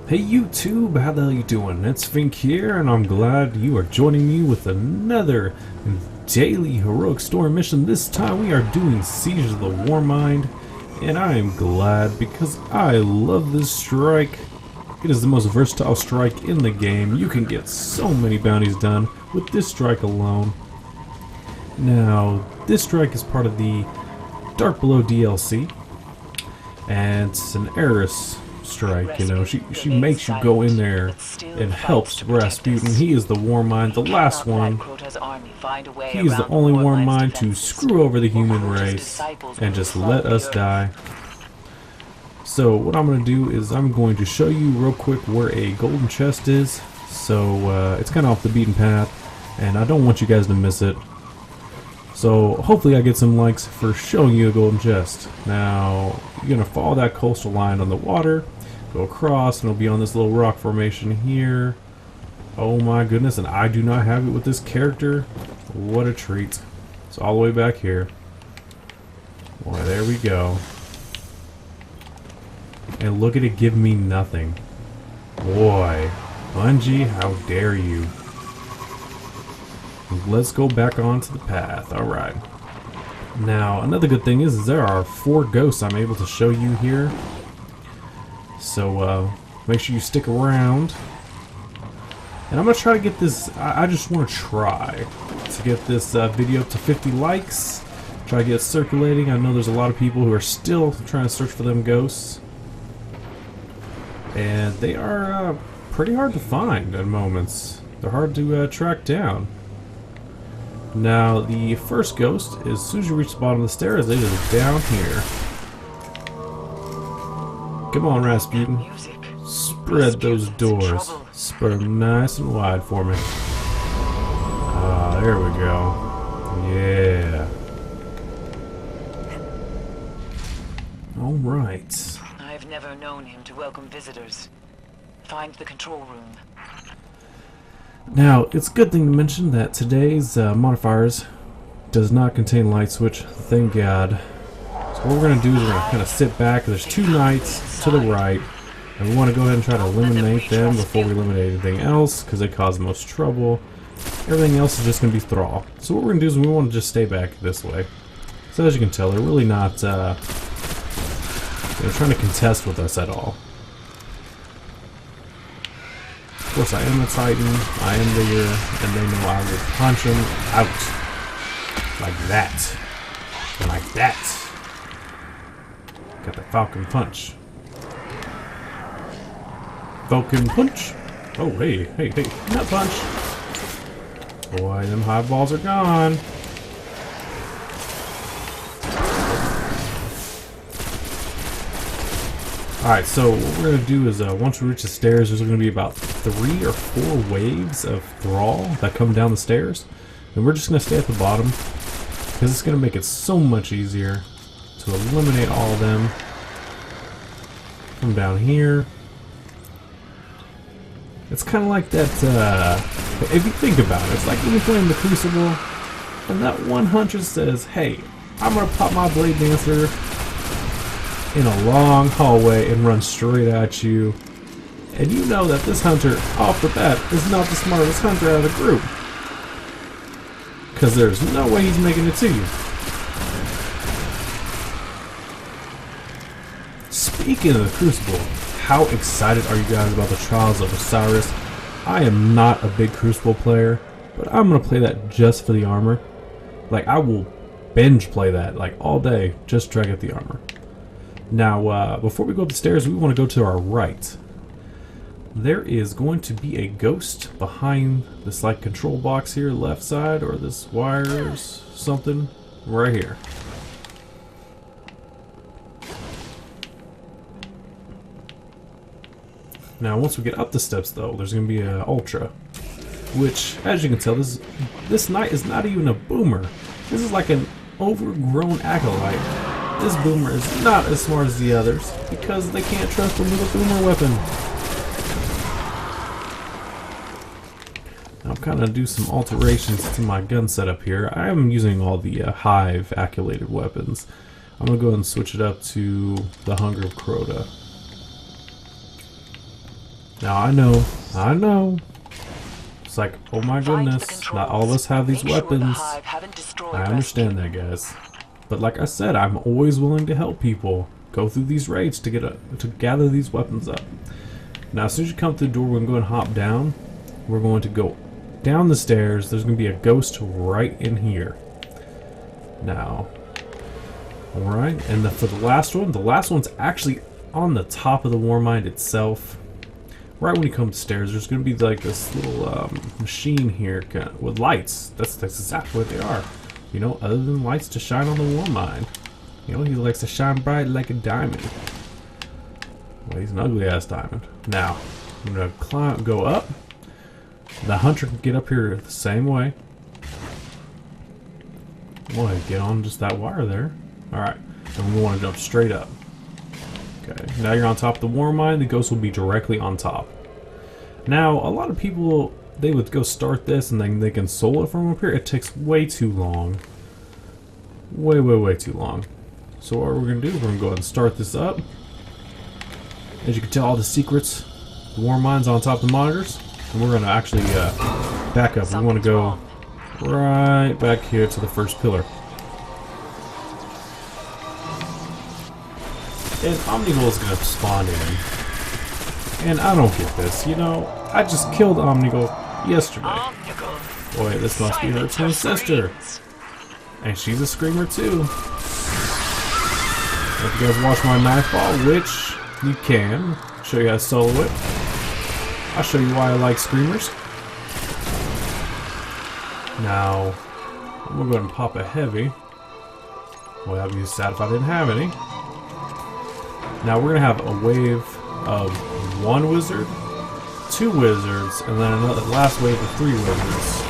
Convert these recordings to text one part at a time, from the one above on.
Hey YouTube, how the hell you doing? It's Fink here, and I'm glad you are joining me with another daily heroic story mission. This time we are doing Siege of the Warmind, and I am glad because I love this strike. It is the most versatile strike in the game. You can get so many bounties done with this strike alone. Now, this strike is part of the Dark Below DLC, and it's an heiress strike, you know. She makes you go in there and helps Rasputin. He is the Warmind, the last one. He is the only Warmind to screw over the human race and just let us die. So what I'm going to do is I'm going to show you real quick where a golden chest is. So it's kind of off the beaten path, and I don't want you guys to miss it. So hopefully I get some likes for showing you a golden chest. Now you're going to follow that coastal line on the water, go across, and it'll be on this little rock formation here. Oh my goodness, and I do not have it with this character. What a treat. It's all the way back here. Boy, there we go. And look at it give me nothing. Boy, Bungie, how dare you. Let's go back onto the path. Alright. Now, another good thing is there are 4 ghosts I'm able to show you here. So, make sure you stick around. And I'm going to try to get this, I just want to try to get this video up to 50 likes. Try to get it circulating. I know there's a lot of people who are still trying to search for them ghosts. And they are pretty hard to find at moments. They're hard to track down. Now, the first ghost is, as soon as you reach the bottom of the stairs, it is down here. Come on, Rasputin. Spread those doors. Spread them nice and wide for me. Ah, there we go. Yeah. Alright. I've never known him to welcome visitors. Find the control room. Now, it's a good thing to mention that today's modifiers does not contain light switch, thank God. So what we're going to do is we're going to kind of sit back. There's 2 knights to the right, and we want to go ahead and try to eliminate them before we eliminate anything else, because they cause the most trouble. Everything else is just going to be thrall. So what we're going to do is we want to just stay back this way. So as you can tell, they're really not trying to contest with us at all. Of course, I am a Titan, I am bigger, and they know I will punch them out. Like that. And like that. Got the Falcon Punch. Falcon Punch! Oh, hey, nut punch! Boy, them high balls are gone. Alright, so what we're going to do is once we reach the stairs, there's going to be about 3 or 4 waves of thrall that come down the stairs. And we're just going to stay at the bottom, because it's going to make it so much easier to eliminate all of them. Come down here. It's kind of like that, if you think about it, it's like when you're playing the Crucible, and that one hunter says, hey, I'm going to pop my Blade Dancer in a long hallway and run straight at you, and you know that this hunter off the bat is not the smartest hunter out of the group, because there's no way he's making it to you. Speaking of the Crucible, how excited are you guys about the Trials of Osiris? I am not a big Crucible player, but I'm gonna play that just for the armor. Like, I will binge play that like all day just to try to get the armor. Now, before we go up the stairs, we want to go to our right. There is going to be a ghost behind this like control box here, left side, or this wires, something, right here. Now, once we get up the steps, though, there's going to be an ultra, which, as you can tell, this knight is not even a boomer. This is like an overgrown acolyte. This boomer is not as smart as the others, because they can't trust him with a boomer weapon. I'll kind of do some alterations to my gun setup here. I am using all the Hive accolated weapons. I'm going to go ahead and switch it up to the Hunger of Crota. Now I know. It's like, oh my goodness, not all of us have these weapons. I understand that, guys. But like I said, I'm always willing to help people go through these raids to gather these weapons up. Now, as soon as you come through the door, we're going to go and hop down. We're going to go down the stairs. There's going to be a ghost right in here. Now, alright, and for the last one's actually on the top of the Warmind itself. Right when you come upstairs, there's going to be like this little machine here with lights. That's exactly what they are. You know, other than lights to shine on the Warmind. You know, he likes to shine bright like a diamond. Well, he's an ugly ass diamond. Now, I'm going to go up. The hunter can get up here the same way. Go ahead, get on just that wire there. Alright, and we want to jump straight up. Okay, now you're on top of the Warmind, the ghost will be directly on top. Now, a lot of people, they would go start this and then they can solo it from up here. It takes way too long. Way too long. So what we're going to do, we're going to go ahead and start this up. As you can tell, all the secrets, the Warmind's on top of the monitors. And we're going to actually back up. We want to go right back here to the first pillar. And Omnigul is going to spawn in. And I don't get this. You know, I just killed Omnigul yesterday. Boy, this must be her twin sister. And she's a screamer too. If you guys watch my Nightfall, which you can, show you how to solo it. I'll show you why I like screamers. Now, I'm going to go ahead and pop a heavy. Well, I'd be sad if I didn't have any. Now we're going to have a wave of 1 wizard, 2 wizards, and then another last wave of 3 wizards.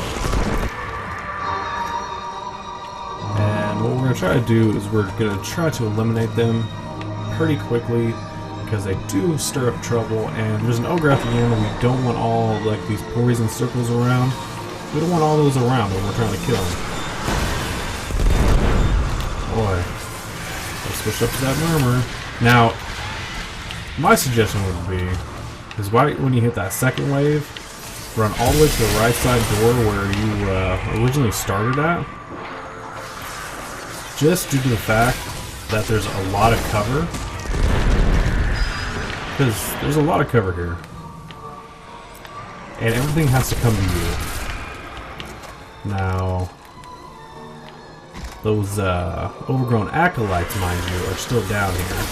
And what we're going to try to do is we're going to try to eliminate them pretty quickly because they do stir up trouble. And there's an ogre at the end, and we don't want all like these poison circles around. We don't want all those around when we're trying to kill them. Boy, let's switch up to that murmur. Now, my suggestion would be, is right when you hit that second wave, run all the way to the right side door where you originally started at. Just due to the fact that there's a lot of cover. Because there's a lot of cover here. And everything has to come to you. Now, those overgrown acolytes, mind you, are still down here.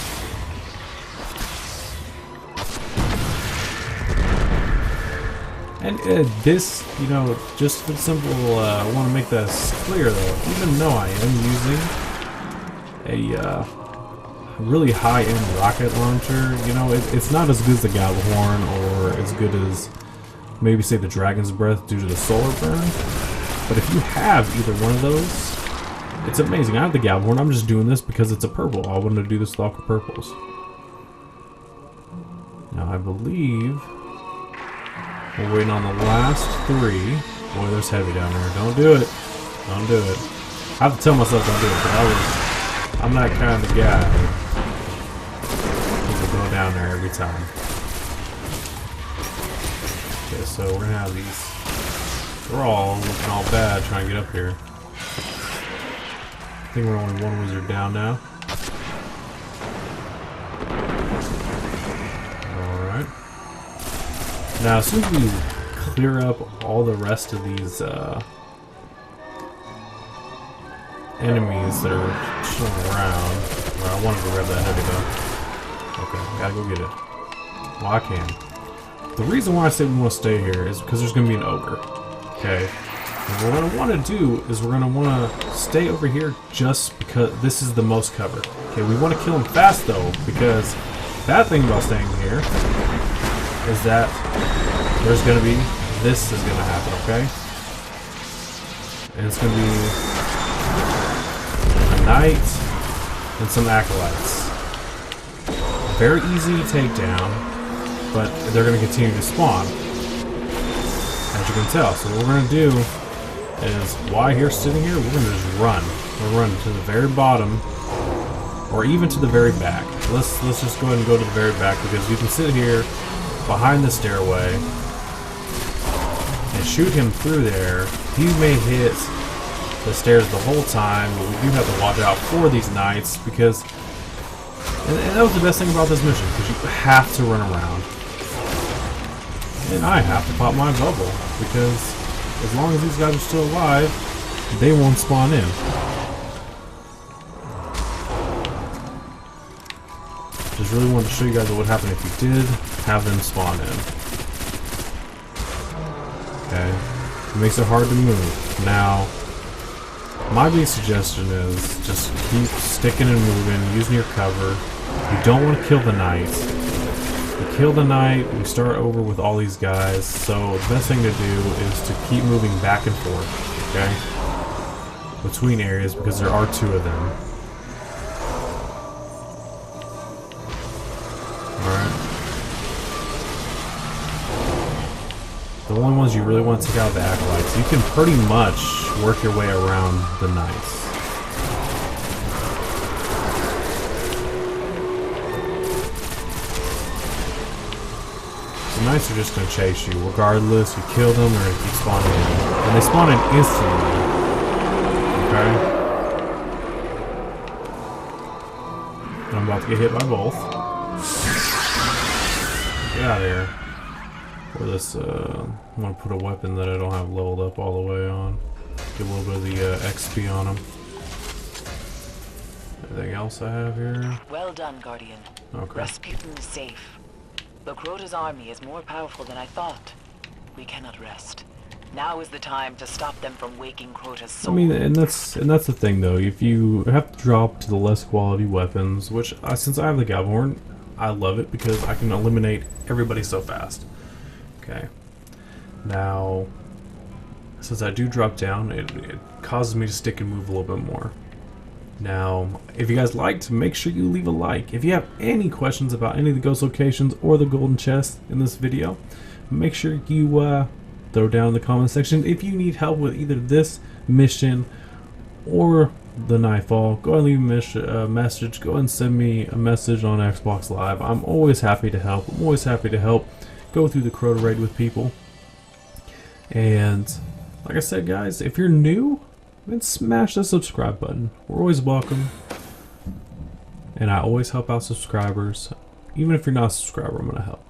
And this, you know, just for simple, I want to make this clear though, even though I am using a really high-end rocket launcher, you know, it's not as good as the Gabblehorn or as good as maybe say the Dragon's Breath due to the solar burn. But if you have either one of those, it's amazing. I have the Gabblehorn, I'm just doing this because it's a purple. I wanted to do this with all the purples. Now I believe we're waiting on the last 3. Boy, there's heavy down there. Don't do it. Don't do it. I have to tell myself don't do it, but I'm that kind of guy who will go down there every time. Okay, so we're gonna have these. We're all looking all bad trying to get up here. I think we're only 1 wizard down now. Alright. Now, as soon as we clear up all the rest of these enemies that are chilling around, well, I wanted to grab that heavy though. Okay, gotta go get it. Well, I can. The reason why I say we want to stay here is because there's going to be an ogre. Okay. And what we're going to want to do is we're going to want to stay over here just because this is the most cover. Okay, we want to kill him fast though, because bad thing about staying here is that there's going to be, this is going to happen, okay? And it's going to be a knight and some acolytes. Very easy to take down, but they're going to continue to spawn, as you can tell. So what we're going to do is, while you're sitting here, we're going to just run. We'll run to the very bottom, or even to the very back. Let's just go ahead and go to the very back, because you can sit here behind the stairway and shoot him through there, he may hit the stairs the whole time, but we do have to watch out for these knights because, and that was the best thing about this mission, because you have to run around. And I have to pop my bubble, because as long as these guys are still alive, they won't spawn in. Just really wanted to show you guys what would happen if you did have them spawn in. Okay, it makes it hard to move. Now, my big suggestion is just keep sticking and moving, using your cover. You don't want to kill the knight. You kill the knight, we start over with all these guys, so the best thing to do is to keep moving back and forth, okay? Between areas, because there are 2 of them. Alright. The only ones you really want to take out are the acolytes. You can pretty much work your way around the knights. The knights are just going to chase you regardless. You kill them, they're going to keep spawning in. And they spawn in instantly. Okay? And I'm about to get hit by both. Get out of here. Or this, I'm going to put a weapon that I don't have leveled up all the way on. Get a little bit of the XP on them. Anything else I have here? Well done, Guardian. Okay. Rasputin is safe. The Crota's army is more powerful than I thought. We cannot rest. Now is the time to stop them from waking Crota's soul. I mean, and that's the thing though. If you have to drop to the less quality weapons, which since I have the Gabhorn, I love it because I can eliminate everybody so fast. Okay. Now, since I do drop down, it causes me to stick and move a little bit more. Now, if you guys liked, make sure you leave a like. If you have any questions about any of the ghost locations or the golden chest in this video, make sure you throw down in the comment section. If you need help with either this mission or the Nightfall, go ahead and leave a message. Go ahead and send me a message on Xbox Live. I'm always happy to help. I'm always happy to help go through the Crota raid with people. And like I said, guys, if you're new, then smash the subscribe button. We're always welcome. And I always help out subscribers. Even if you're not a subscriber, I'm going to help.